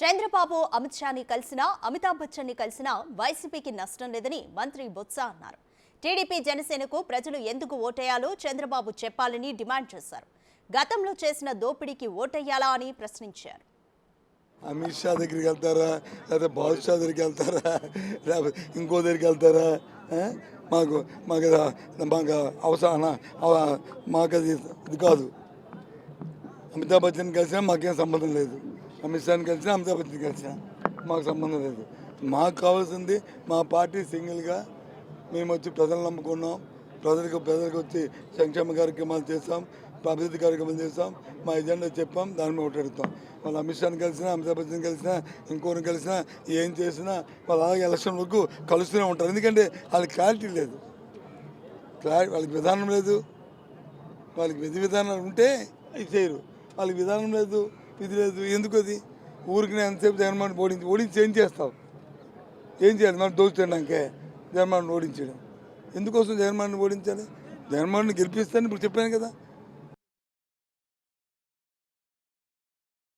చంద్రబాబు అమిత్ షాని కలిసినా అమితాబ్ బచ్చన్ని కలిసినా వైసీపీకి నష్టం లేదని మంత్రి బొత్స అన్నారు. టీడీపీ జనసేనకు ప్రజలు ఎందుకు ఓటేయాలో చంద్రబాబు చెప్పాలని డిమాండ్ చేశారు. గతంలో చేసిన దోపిడీకి ఓటేయాలా అని ప్రశ్నించారు. అమిత్ షా దగ్గరికి వెళ్తారా, లేకపోతే బాదుషా దగ్గరికి వెళ్తారా, లేకపోతే ఇంకో దగ్గరికి వెళ్తారా? మాకు మాకు మాకు అవసరం, మాకు అది ఇది కాదు. అమితాబ్ బచ్చన్ కలిసినా మాకేం సంబంధం లేదు. అమిత్ షాని కలిసినా అమితాబ్ బచ్చన్ కలిసినా మాకు సంబంధం లేదు. మాకు కావాల్సింది మా పార్టీ సింగిల్గా మేము వచ్చి ప్రజలు నమ్ముకున్నాం. ప్రజలకు వచ్చి సంక్షేమ కార్యక్రమాలు చేస్తాం, అభివృద్ధి కార్యక్రమాలు చేస్తాం, మా ఎజెండా చెప్పాం, దాని మీద ఓటాడుతాం. వాళ్ళు అమిత్ షాని కలిసినా అమితాబ్ బచ్చన్ కలిసినా ఇంకోరిని కలిసినా ఏం చేసినా వాళ్ళు అలాగే ఎలక్షన్ వరకు కలుస్తూనే ఉంటారు. ఎందుకంటే వాళ్ళకి క్లారిటీ లేదు, వాళ్ళకి విధానం లేదు. వాళ్ళకి విధి విధానాలు ఉంటే ఇది చేయరు. వాళ్ళకి విధానం లేదు, ఇది లేదు. ఎందుకు అది? ఊరికి ఎంతసేపు జగన్మోహన్ ఓడించి ఏం చేస్తావు? ఏం చేయాలి? మనం దోచుతున్నాకే జగన్మోహన్ ఓడించడం ఎందుకోసం? జగన్మోహన్ ఓడించాలి. జగన్మోహన్ గెలిపిస్తాను ఇప్పుడు చెప్పాను కదా.